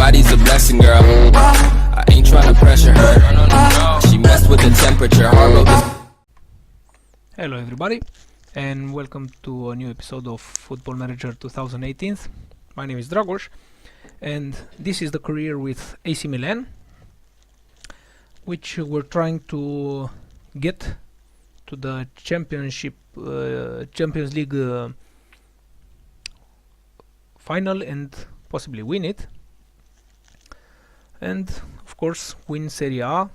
body's a blessing, girl. I ain't trying to pressure her. She messed with the temperature. Hello everybody, and welcome to a new episode of Football Manager 2018. My name is Dragos, and this is the career with AC Milan, which we're trying to get to the Champions League final and possibly win it, and of course win Serie A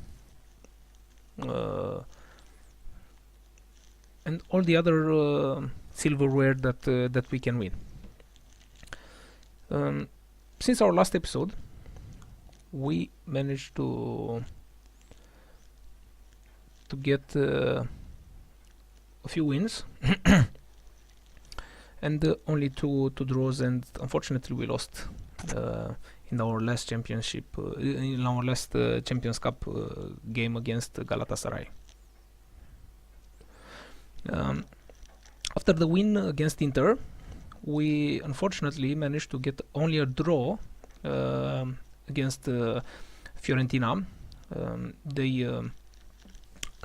and all the other silverware that we can win. Since our last episode, we managed to get a few wins and only two draws, and unfortunately we lost in our last championship, in our last Champions Cup game against Galatasaray. After the win against Inter, we unfortunately managed to get only a draw against Fiorentina. They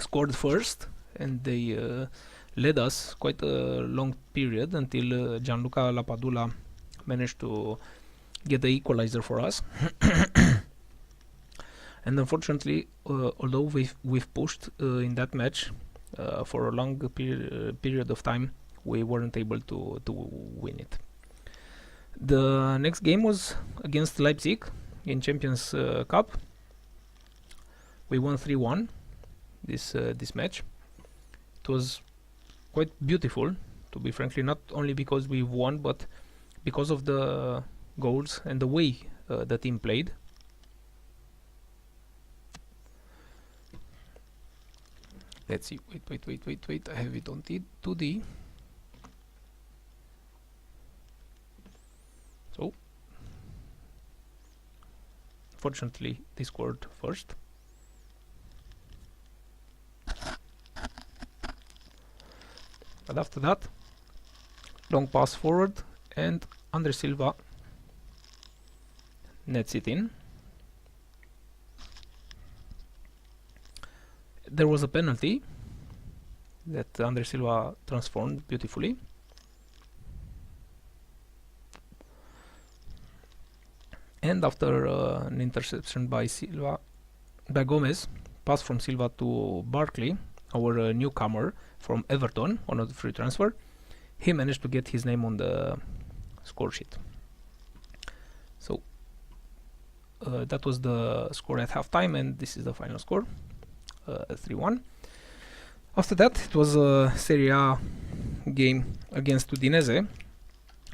scored first, and they led us quite a long period until Gianluca Lapadula managed to get the equalizer for us. And unfortunately, although we've pushed in that match for a long period of time, we weren't able to win it. The next game was against Leipzig in Champions Cup. We won 3-1 this match. It was quite beautiful, to be frankly, not only because we won, but because of the goals and the way the team played. Let's see. Wait. I have it on 2D. So, fortunately, they scored first. But after that, long pass forward, and Andre Silva nets it in. There was a penalty that Andre Silva transformed beautifully. And after an interception by Gomez, pass from Silva to Barkley, our newcomer from Everton on a free transfer, he managed to get his name on the score sheet. So that was the score at halftime, and this is the final score, 3-1. After that, it was a Serie A game against Udinese,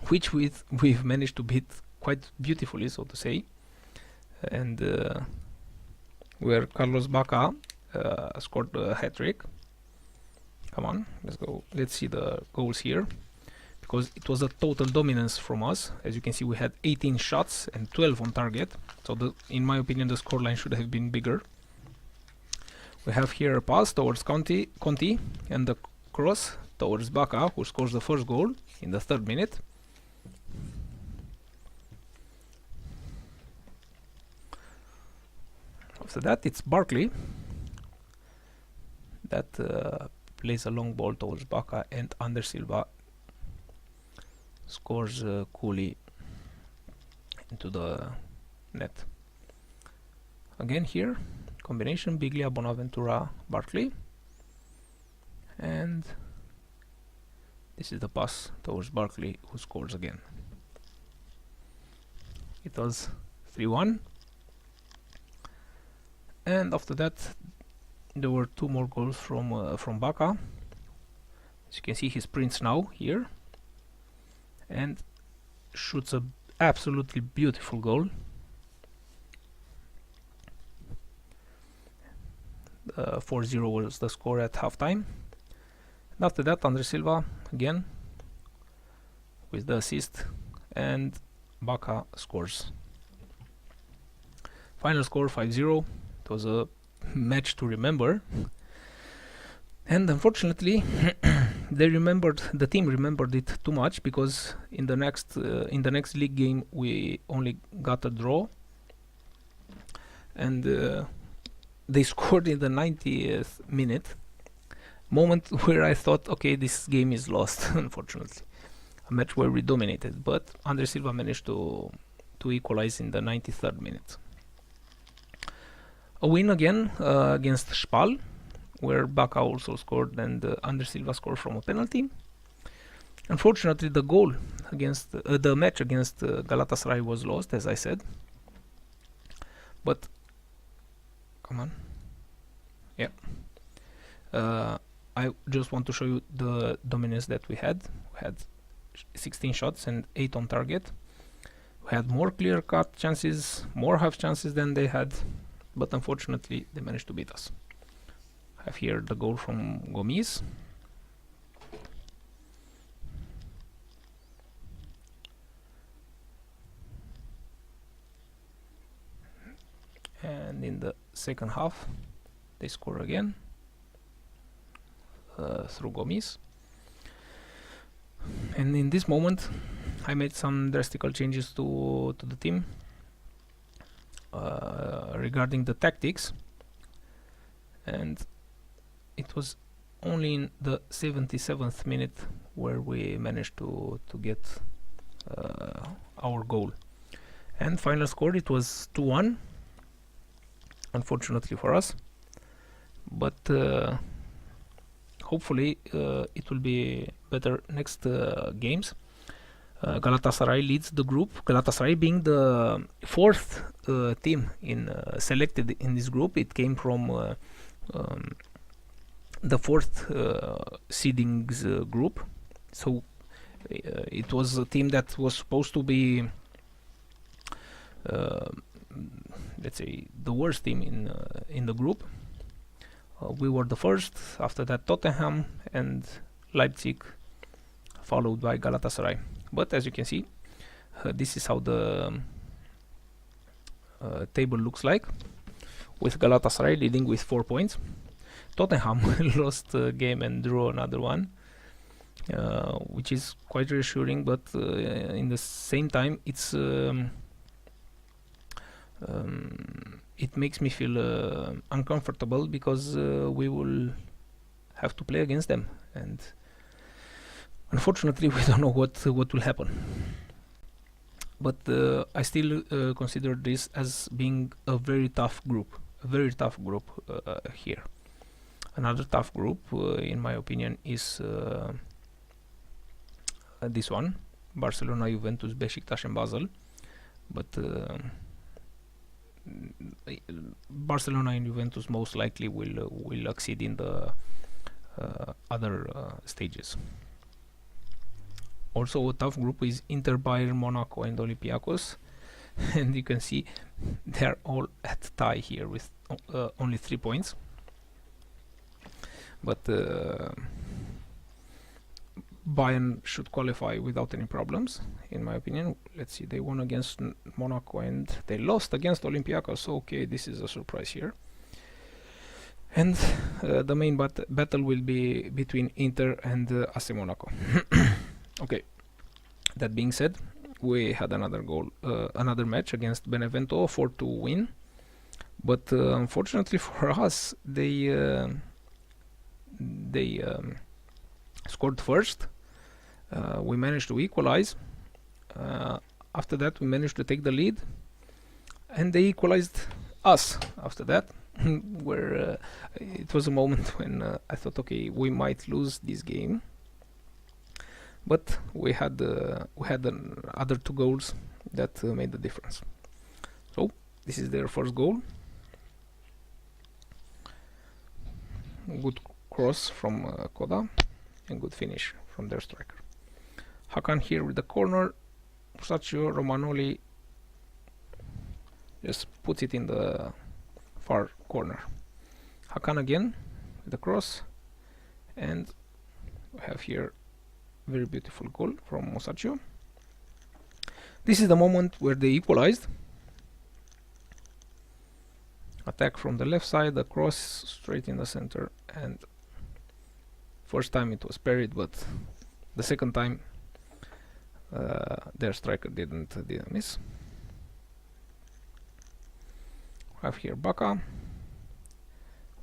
which we've managed to beat quite beautifully, so to say, and where Carlos Bacca scored a hat-trick. Come on, let's go. Let's see the goals here, because it was a total dominance from us. As you can see, we had 18 shots and 12 on target, so in my opinion the scoreline should have been bigger. We have here a pass towards Conti and the cross towards Bacca, who scores the first goal in the 3rd minute. After that, it's Barkley that plays a long ball towards Bacca, and Andre Silva scores coolly into the net. Again here, combination Biglia, Bonaventura, Barkley, and this is the pass towards Barkley, who scores again. It was 3-1, and after that there were 2 more goals from Bacca. As you can see, he sprints now here and shoots a absolutely beautiful goal. 4-0 was the score at halftime. And after that, Andre Silva again with the assist, and Bacca scores. Final score 5-0. It was a match to remember, and unfortunately the team remembered it too much, because in the next league game we only got a draw, and they scored in the 90th minute, moment where I thought, okay, this game is lost. Unfortunately, a match where we dominated, but Andre Silva managed to equalize in the 93rd minute. A win again against Spal, where Baka also scored and Andre Silva scored from a penalty. Unfortunately, the goal against the match against Galatasaray was lost, as I said. But come on, yeah. I just want to show you the dominance that we had. We had 16 shots and 8 on target. We had more clear-cut chances, more half chances than they had, but unfortunately they managed to beat us. I have here the goal from Gomis. And in the second half they score again through Gomis. And in this moment I made some drastic changes to the team regarding the tactics, and it was only in the 77th minute where we managed to get our goal. And final score, it was 2-1, unfortunately for us, but hopefully it will be better next games. Galatasaray leads the group. Galatasaray being the fourth team selected in this group. It came from the fourth seedings group, so it was a team that was supposed to be, let's say, the worst team in the group. We were the first. After that, Tottenham and Leipzig, followed by Galatasaray. But as you can see, this is how the table looks like, with Galatasaray leading with 4 points. Tottenham lost a game and drew another one, which is quite reassuring, but in the same time it's it makes me feel uncomfortable, because we will have to play against them, and unfortunately we don't know what will happen. But I still consider this as being a very tough group, here. Another tough group, in my opinion, is this one: Barcelona, Juventus, Besiktas, and Basel. But Barcelona and Juventus most likely will succeed in the other stages. Also, a tough group is Inter, Bayern, Monaco, and Olympiacos, and you can see they're all at tie here with only 3 points. But Bayern should qualify without any problems, in my opinion. Let's see, they won against Monaco and they lost against Olympiacos, so okay, this is a surprise here. And the main battle will be between Inter and AC Monaco. Okay, that being said, we had another match against Benevento, 4-2 win, but unfortunately for us, they scored first. We managed to equalize. After that, we managed to take the lead, and they equalized us after that. Where it was a moment when I thought, okay, we might lose this game, but we had other 2 goals that made the difference. So this is their first goal. Good cross from Koda, and good finish from their striker. Hakan here with the corner. Musacchio Romagnoli just puts it in the far corner. Hakan again with the cross, and we have here very beautiful goal from Musacchio. This is the moment where they equalized. Attack from the left side, the cross straight in the center, and first time it was parried, but the second time their striker didn't miss. have here Baka,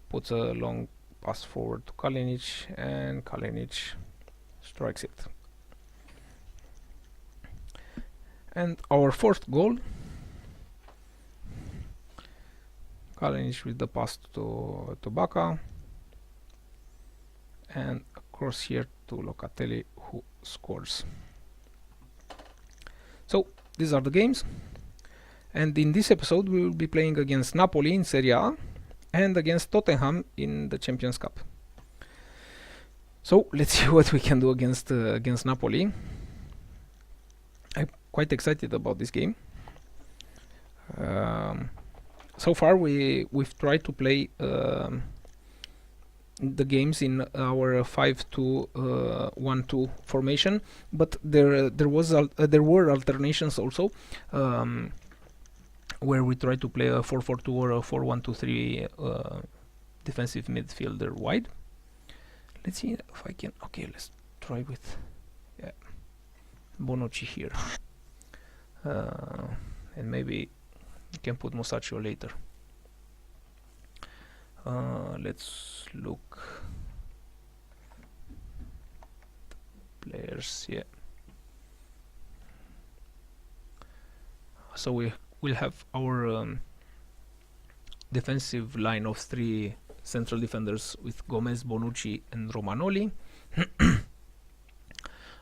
puts a long pass forward to Kalinic, and Kalinic strikes it. And our fourth goal, Kalinic with the pass to Baka, and across here to Locatelli, who scores. So these are the games, and in this episode we will be playing against Napoli in Serie A and against Tottenham in the Champions Cup. So let's see what we can do against Napoli. I'm quite excited about this game. So far we've tried to play the games in our 5-2-1-2 formation, but there were alternations also, where we tried to play a 4-4-2 or a 4-1-2-3 defensive midfielder wide. Let's see if I can. Okay, let's try with Bonucci here, and maybe you can put Musacchio later. Let's look players. Yeah. So we will have our defensive line of 3 central defenders with Gomez, Bonucci, and Romagnoli.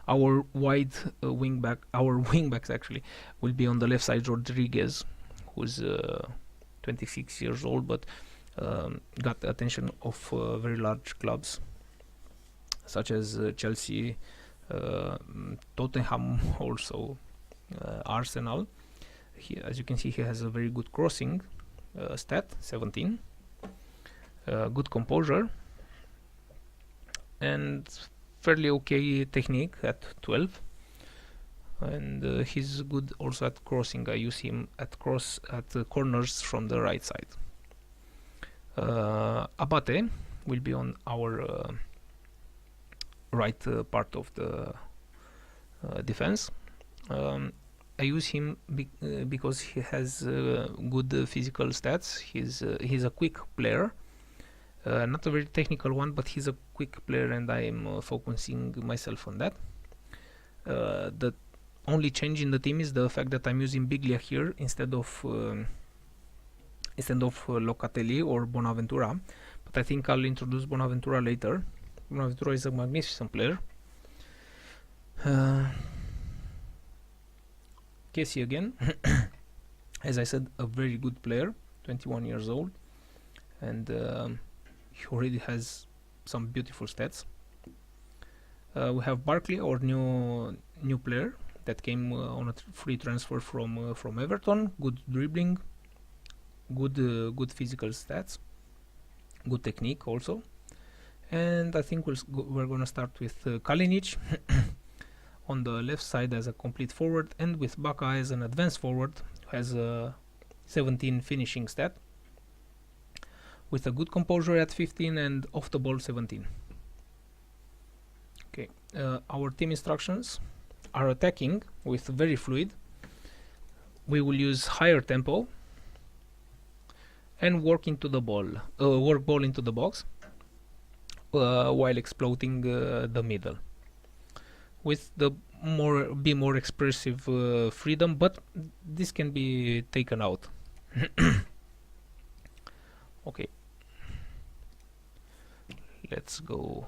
Our wide our wingbacks actually will be on the left side Rodriguez, who's 26 years old, but got the attention of very large clubs such as Chelsea, Tottenham, also Arsenal. As you can see, he has a very good crossing stat, 17, good composure, and fairly okay technique at 12, and he's good also at crossing. I use him at corners from the right side. Abate will be on our right part of the defense. I use him because he has good physical stats. He's a quick player, not a very technical one, but he's a quick player, and I am focusing myself on that. The only change in the team is the fact that I'm using Biglia here instead of Locatelli or Bonaventura, but I think I'll introduce Bonaventura later. Bonaventura is a magnificent player. Casey again, as I said, a very good player, 21 years old, and he already has some beautiful stats. We have Barkley, our new player that came on a free transfer from Everton. Good dribbling, good physical stats, good technique also. And I think we're gonna start with Kalinic on the left side as a complete forward, and with Baka as an advanced forward, who has a 17 finishing stat, with a good composure at 15 and off the ball 17. Okay, our team instructions are attacking with very fluid. We will use higher tempo and work into the ball, work ball into the box, while exploiting the middle, with the more expressive freedom, but this can be taken out. Okay, let's go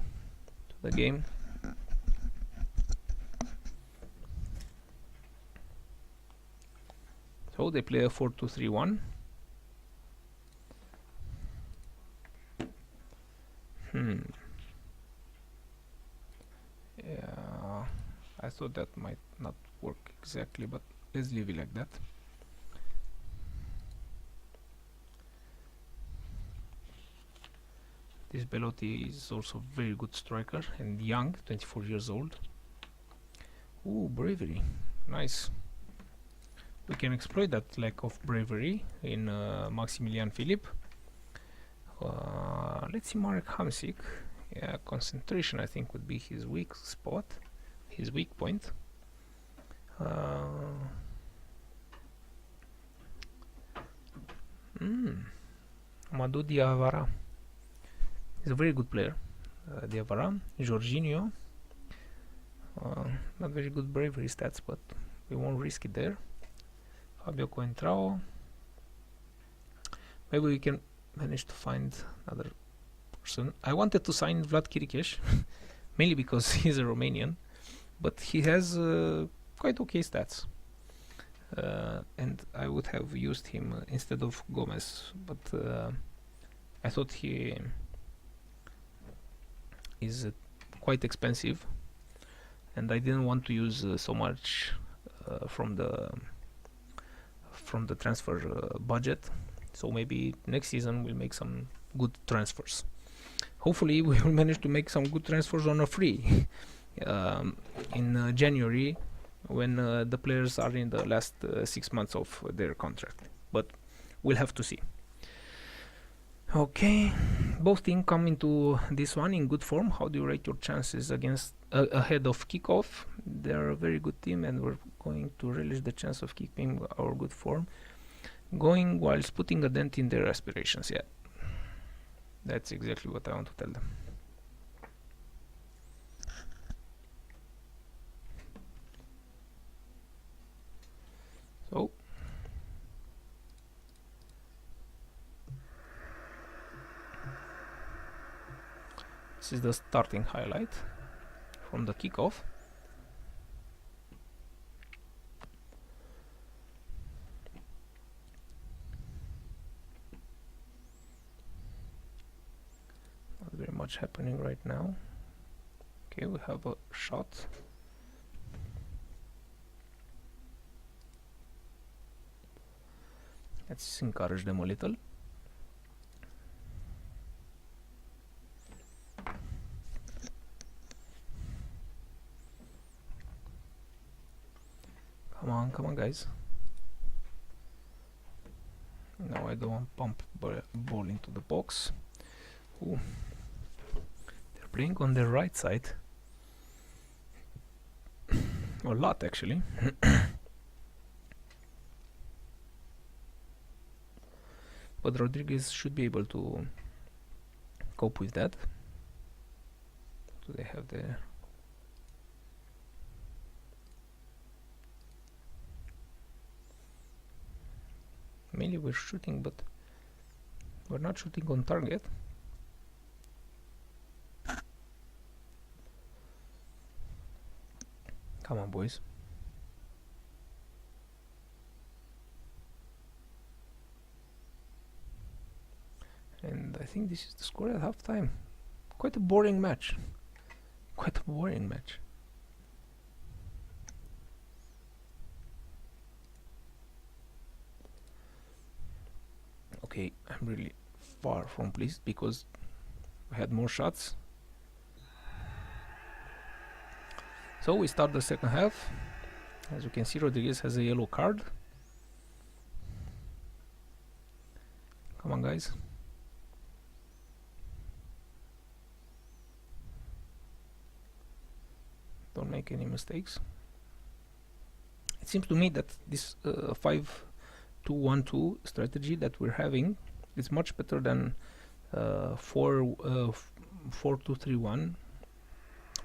to the game. So they play a 4-2-3-1. Yeah, I thought that might not work exactly, but let's leave it like that. This Belotti is also a very good striker and young, 24 years old. Ooh, bravery, nice. We can exploit that lack of bravery in Maximilian Philipp. Let's see Marek Hamsik. Yeah, concentration I think would be his weak spot, his weak point. Amadou Diawara is a very good player. Diawara, Jorginho, not very good bravery stats, but we won't risk it there. Fabio Coentrao. Maybe we can manage to find another person. I wanted to sign Vlad Chiricheș, mainly because he's a Romanian, but he has quite okay stats. And I would have used him instead of Gomez, but I thought he is quite expensive, and I didn't want to use so much from the transfer budget. So maybe next season we'll make some good transfers. Hopefully we will manage to make some good transfers on a free in January, when the players are in the last 6 months of their contract. But we'll have to see. Okay, both teams come into this one in good form. How do you rate your chances against ahead of kickoff? They're a very good team, and we're going to relish the chance of keeping our good form going whilst putting a dent in their aspirations. Yeah, that's exactly what I want to tell them. So this is the starting highlight from the kickoff. Not very much happening right now. Okay, we have a shot. Let's encourage them a little. Come on, guys. Now I don't want to pump ball into the box. Ooh. They're playing on the right side. A lot, actually. But Rodriguez should be able to cope with that. Do they have the... Mainly we're shooting, but we're not shooting on target. Come on, boys. And I think this is the score at halftime. Quite a boring match. Quite a boring match. Okay, I'm really far from pleased because we had more shots. So we start the second half. As you can see, Rodriguez has a yellow card. Come on, guys. Don't make any mistakes. It seems to me that this 5-2-1-2 strategy that we're having is much better than 4-2-3-1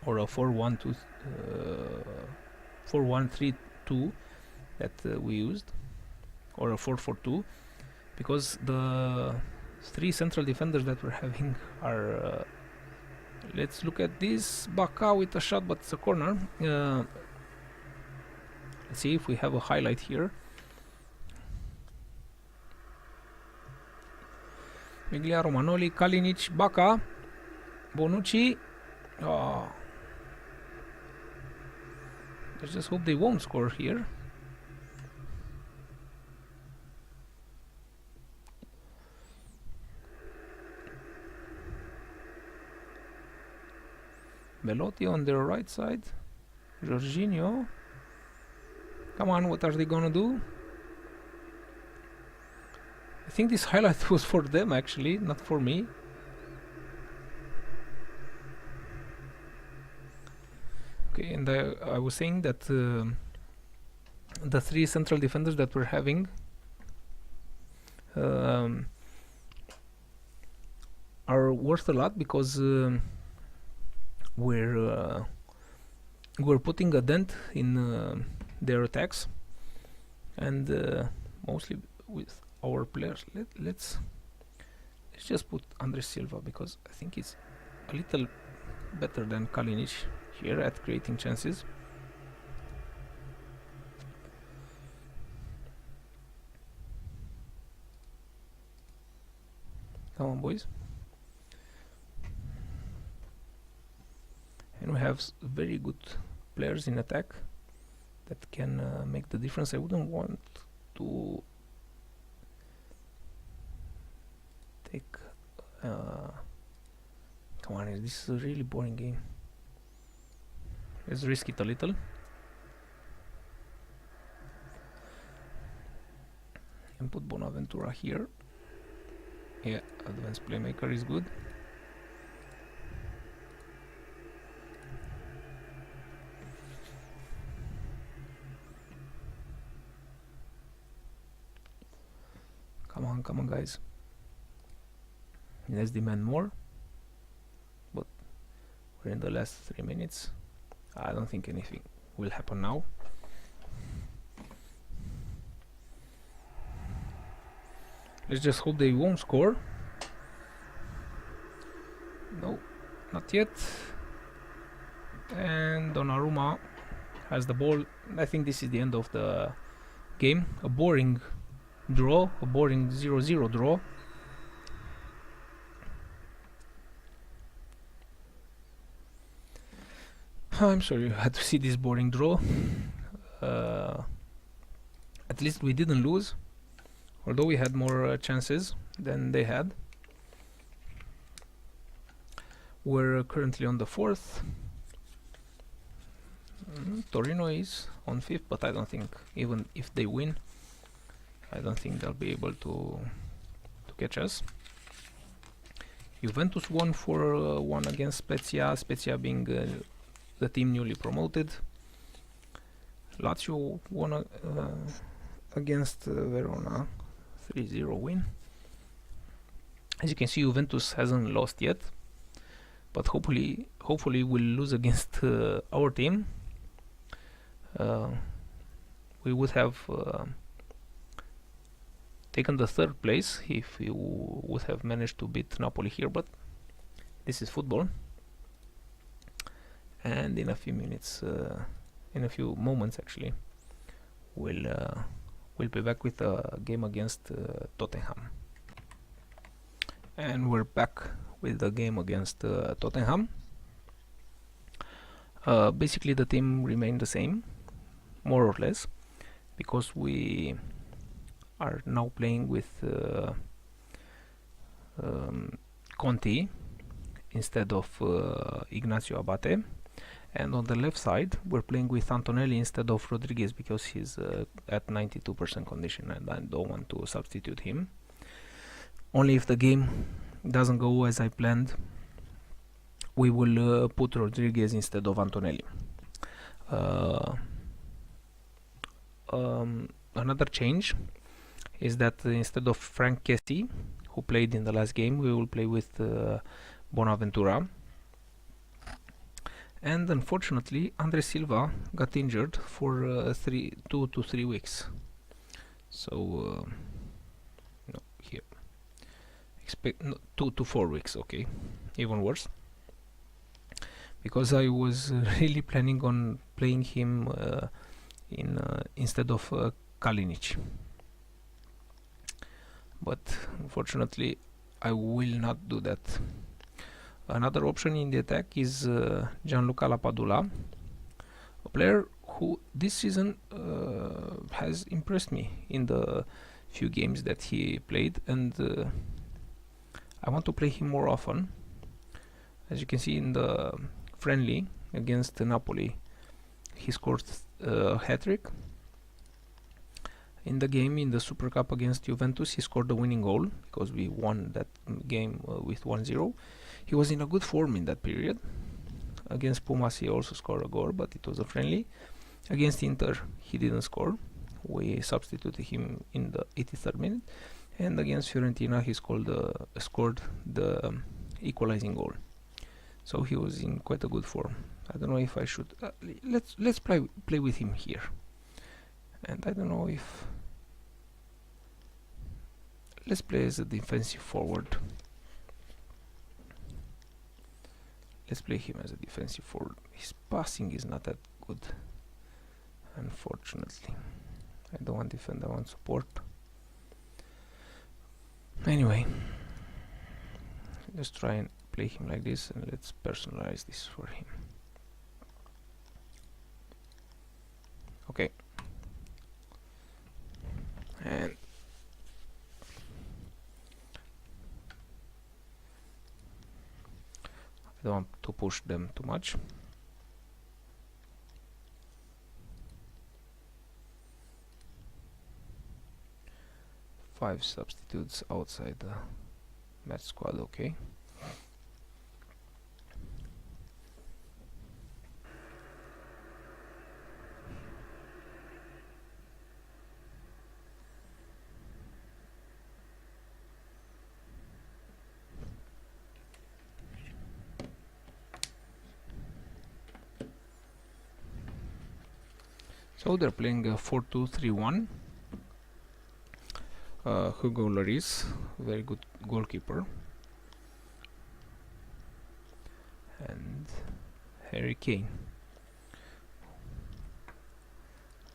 or a 4-1-3-2 that we used, or a 4-4-2, because the three central defenders that we're having are let's look at this. Baka with a shot, but it's a corner. Let's see if we have a highlight here. Miglia, Romanoli, Kalinic, Baka, Bonucci. Oh. Let's just hope they won't score here. Belotti on their right side. Jorginho. Come on, what are they gonna do? I think this highlight was for them actually, not for me. Okay, and I was saying that the three central defenders that we're having um, are worth a lot because we're putting a dent in their attacks, and mostly with our players. Let's just put Andres Silva because I think it's a little better than Kalinic here at creating chances. Come on, boys. And we have very good players in attack that can make the difference. I wouldn't want to take come on, this is a really boring game. Let's risk it a little. And put Bonaventura here. Yeah, advanced playmaker is good. Come on, guys. Let's demand more. But we're in the last 3 minutes. I don't think anything will happen now. Let's just hope they won't score. No, not yet. And Donnarumma has the ball. I think this is the end of the game. A boring draw, a boring 0-0 draw. I'm sorry you had to see this boring draw. At least we didn't lose, although we had more chances than they had. We're currently on the 4th. Torino is on 5th, but I don't think, even if they win, I don't think they'll be able to catch us. Juventus won 4-1 against Spezia, Spezia being the team newly promoted. Lazio won against Verona, 3-0 win. As you can see, Juventus hasn't lost yet, but hopefully we'll lose against our team. We would have taken the 3rd place if we would have managed to beat Napoli here, but this is football. And in a few minutes, in a few moments actually, we'll be back with a game against Tottenham. And we're back with the game against Tottenham. Basically the team remained the same, more or less, because we are now playing with Conti instead of Ignacio Abate, and on the left side we're playing with Antonelli instead of Rodriguez because he's at 92% condition and I don't want to substitute him. Only if the game doesn't go as I planned, we will put Rodriguez instead of Antonelli. Another change is that instead of Frank Kessie, who played in the last game, we will play with Bonaventura. And unfortunately, Andres Silva got injured for 2 to 3 weeks. So, no, here. Expect 2 to 4 weeks, okay, even worse. Because I was really planning on playing him instead of Kalinic. But unfortunately, I will not do that. Another option in the attack is Gianluca Lapadula, a player who this season has impressed me in the few games that he played, and I want to play him more often. As you can see in the friendly against Napoli, he scored a hat-trick. In the game in the Super Cup against Juventus, he scored the winning goal because we won that game with 1-0. He was in a good form in that period. Against Pumas he also scored a goal, but it was a friendly. Against Inter he didn't score. We substituted him in the 83rd minute. and against Fiorentina he scored the equalizing goal. So he was in quite a good form. I don't know if I should let's play with him here, and I don't know if let's play as a defensive forward. Let's play him as a defensive forward. His passing is not that good, unfortunately. I don't want defend, I want support. Anyway, let's try and play him like this, and let's personalize this for him. Okay. And I don't want to push them too much. Five substitutes outside the match squad, okay. So they're playing a 4-2-3-1. Hugo Lloris, very good goalkeeper, and Harry Kane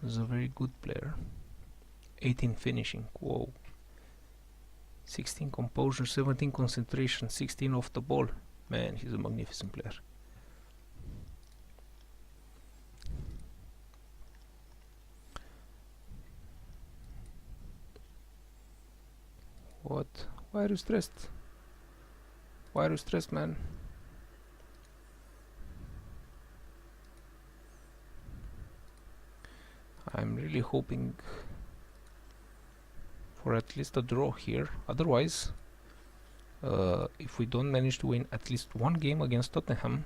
is a very good player. 18 finishing, whoa. 16 composure, 17 concentration, 16 off the ball. Man, he's a magnificent player. What? Why are you stressed? Why are you stressed, man? I'm really hoping for at least a draw here. Otherwise, if we don't manage to win at least one game against Tottenham,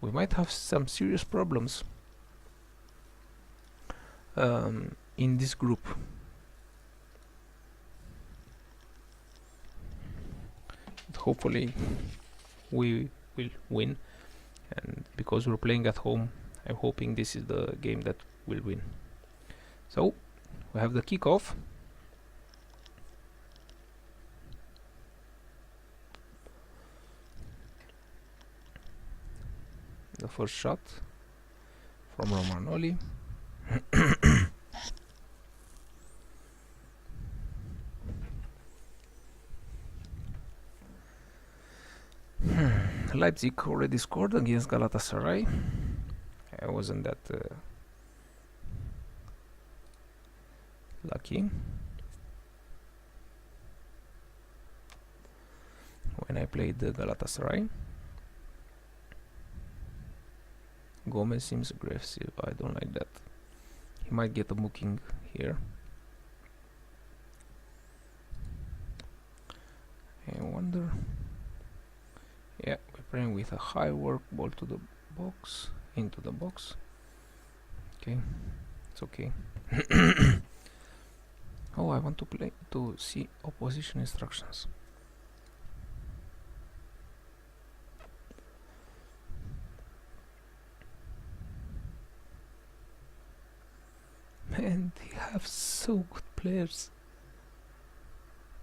we might have some serious problems in this group. But hopefully we will win, and because we're playing at home, I'm hoping this is the game that will win. So we have the kickoff. The first shot from Romagnoli. Leipzig already scored against Galatasaray. I wasn't that lucky when I played Galatasaray. Gomez seems aggressive. I don't like that. He might get a booking here. I wonder. Yeah, we're playing with a high work ball to the box, into the box. Okay, it's okay. Oh, I want to play to see opposition instructions. Man, they have so good players.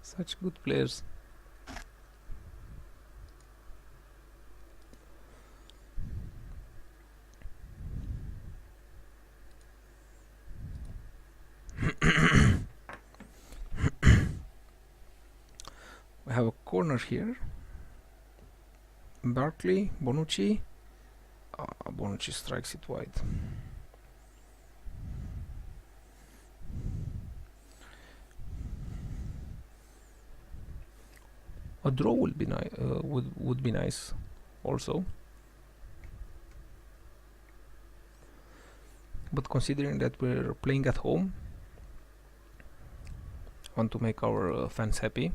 Such good players. We have a corner here. Barkley, Bonucci. Bonucci strikes it wide. A draw would be nice. Would be nice, also. But considering that we're playing at home, I want to make our fans happy.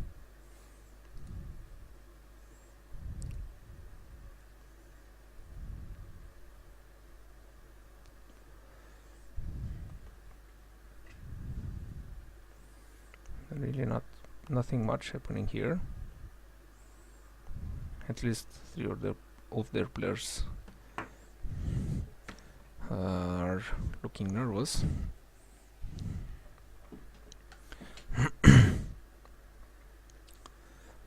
Really nothing much happening here. At least three of their players are looking nervous.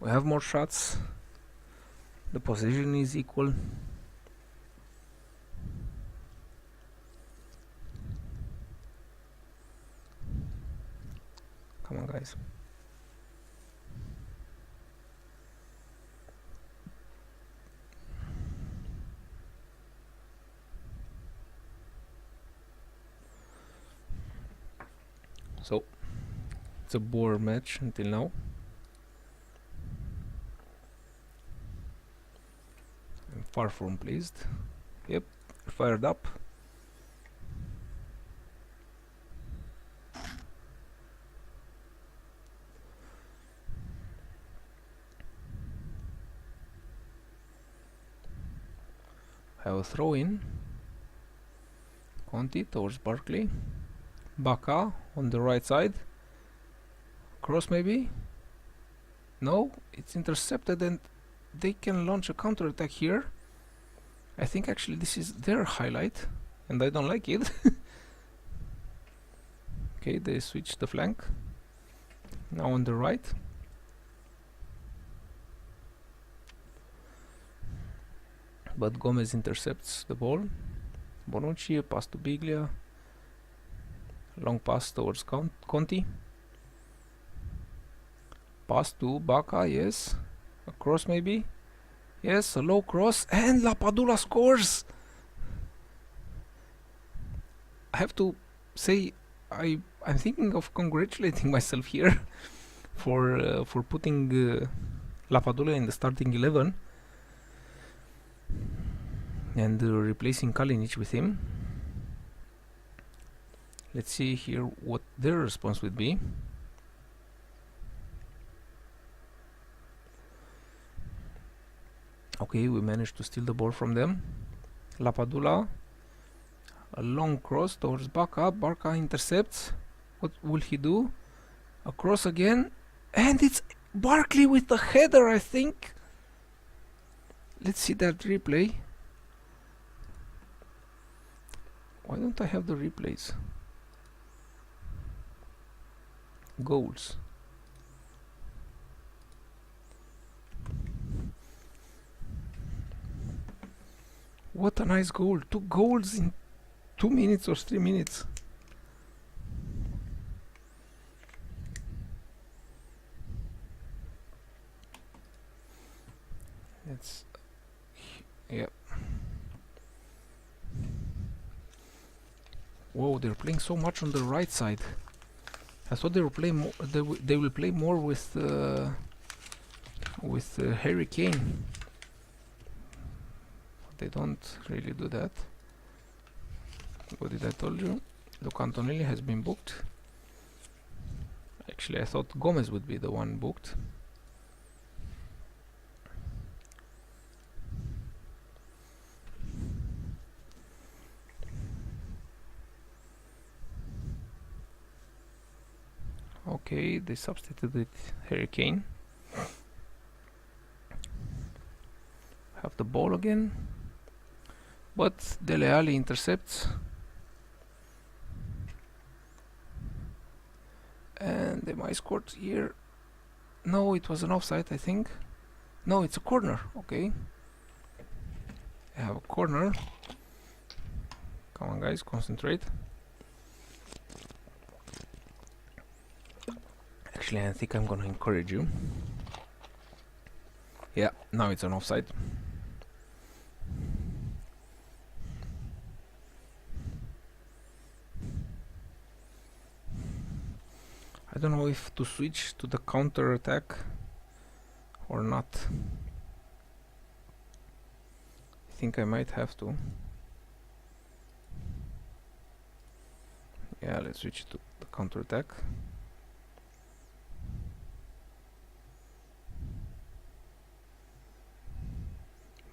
We have more shots. The position is equal. Come on, guys. So it's a bore match until now. I'm far from pleased. Yep, fired up. Have a throw in. Conti towards Barkley. Baka on the right side. Cross maybe? No, it's intercepted and they can launch a counter attack here. I think actually this is their highlight and I don't like it. Okay, they switch the flank. Now on the right. But Gomez intercepts the ball. Bonucci, a pass to Biglia. Long pass towards Conti. Pass to Baka, yes. A cross maybe. Yes, a low cross. And Lapadula scores! I have to say, I'm thinking of congratulating myself here for putting Lapadula in the starting 11 and replacing Kalinic with him. Let's see here what their response would be. Okay, we managed to steal the ball from them. Lapadula, a long cross towards Baka. Baka intercepts. What will he do? A cross again, and it's Barkley with the header, I think. Let's see that replay. Why don't I have the replays? Goals. What a nice goal. 2 goals in 2 minutes or 3 minutes. It's yeah. Whoa, they're playing so much on the right side. I thought they were playing they will play more with Harry Kane. They don't really do that. What did I told you? Look, Antonelli has been booked. Actually, I thought Gomez would be the one booked. Okay, they substituted Harry Kane. Have the ball again. But Dele Alli intercepts. And they might score here. No, it was an offside, I think. No, it's a corner. Okay. I have a corner. Come on, guys, concentrate. Actually, I think I'm gonna encourage you. Yeah, now it's an offside. I don't know if to switch to the counter attack or not. I think I might have to. Yeah, let's switch to the counter attack.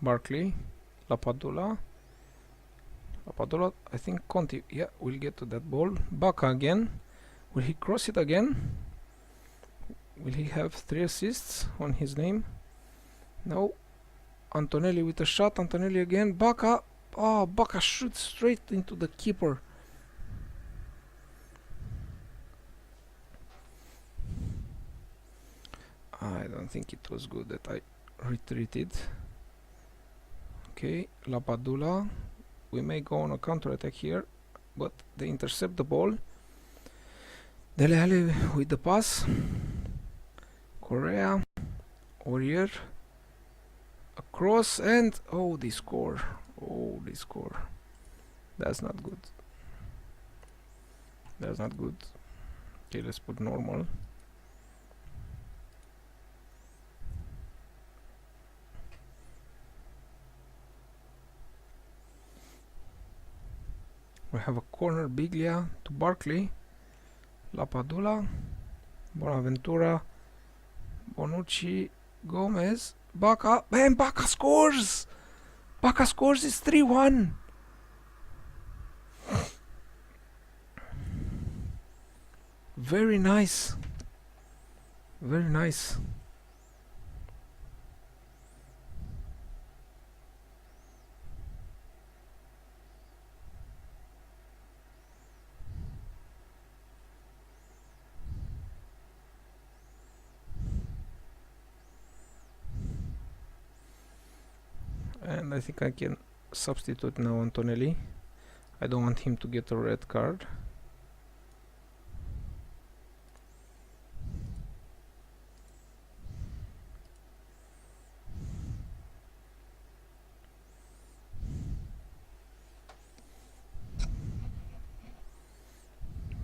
Barkley, Lapadula, I think Conti, yeah, we'll get to that ball. Baka again. Will he cross it again? Will he have 3 assists on his name? No. Antonelli with a shot. Antonelli again. Bacca. Oh, Bacca shoots straight into the keeper. I don't think it was good that I retreated. Okay, Lapadula. We may go on a counter-attack here, but they intercept the ball. Dele Alli with the pass. Correa. Aurier. Across and... oh, they score. Oh, they score. That's not good. That's not good. Okay, let's put normal. We have a corner, Biglia to Barkley, Lapadula, Bonaventura, Bonucci, Gomez, Bacca, and Bacca scores! Bacca scores, it's 3-1! Very nice. Very nice. And I think I can substitute now Antonelli. I don't want him to get a red card.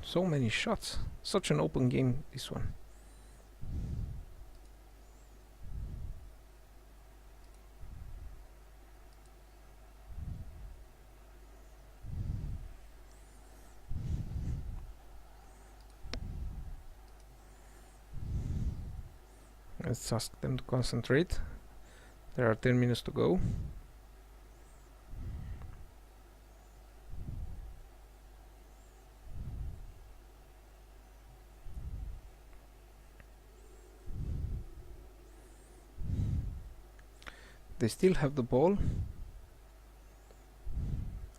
So many shots. Such an open game, this one. Let's ask them to concentrate. There are 10 minutes to go. They still have the ball.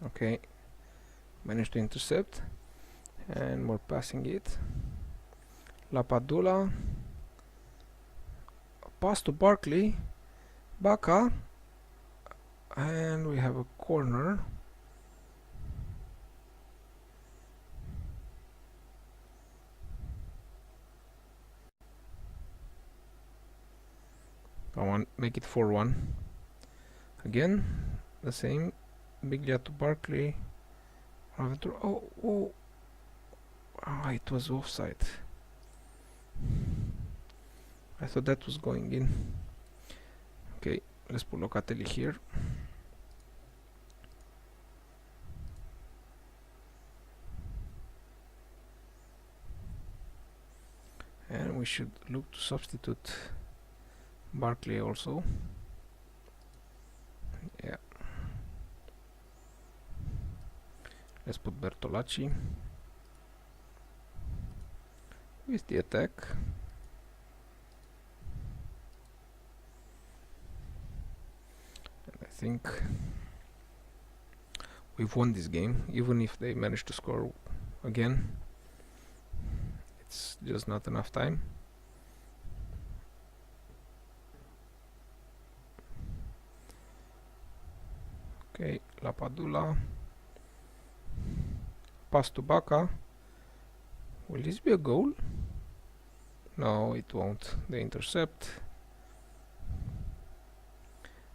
Okay, managed to intercept, and we're passing it. Lapadula, pass to Barkley, Bacca, and we have a corner. I want make it 4-1. Again, the same. Biglia to Barkley. Oh, it was offside. I thought that was going in. Okay, let's put Locatelli here. And we should look to substitute Barkley also. Yeah. Let's put Bertolacci with the attack. And I think we've won this game, even if they manage to score again. It's just not enough time. Okay, Lapadula. Pass to Bacca. Will this be a goal? No, it won't. They intercept.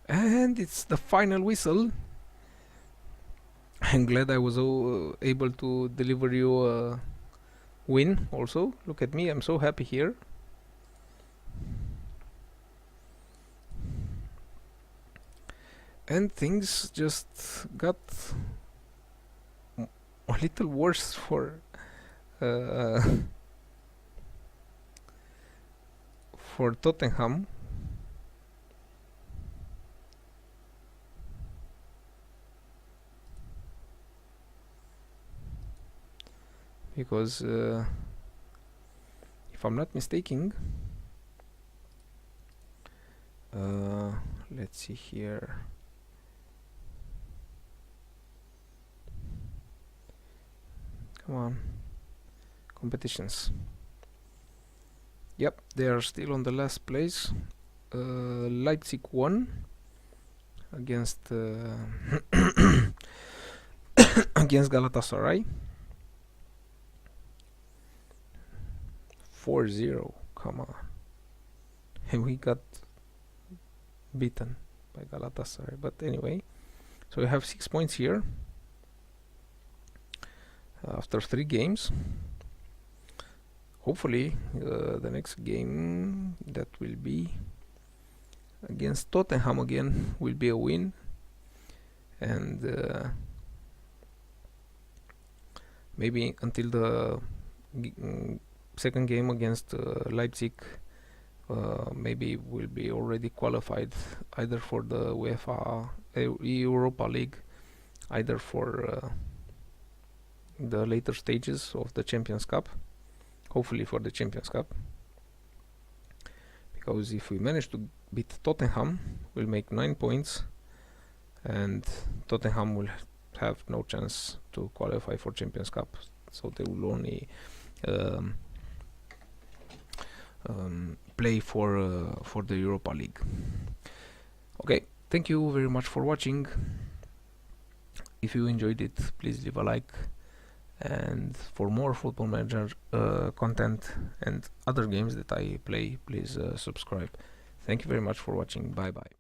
And it's the final whistle. I'm glad I was able to deliver you a win also. Look at me, I'm so happy here. And things just got a little worse for Tottenham. Because if I'm not mistaken, let's see here. Come on, competitions. Yep, they are still on the last place. Leipzig won against against Galatasaray 4-0. Come on, and we got beaten by Galatasaray. But anyway, so we have 6 points here after 3 games. Hopefully the next game that will be against Tottenham again will be a win, and maybe until the second game against Leipzig, maybe will be already qualified either for the UEFA Europa League, either for the later stages of the Champions Cup. Hopefully for the Champions Cup, because if we manage to beat Tottenham, we'll make 9 points, and Tottenham will have no chance to qualify for Champions Cup, so they will only play for the Europa League. Okay, thank you very much for watching. If you enjoyed it, please leave a like, and for more Football Manager content and other games that I play, please subscribe. Thank you very much for watching. Bye bye.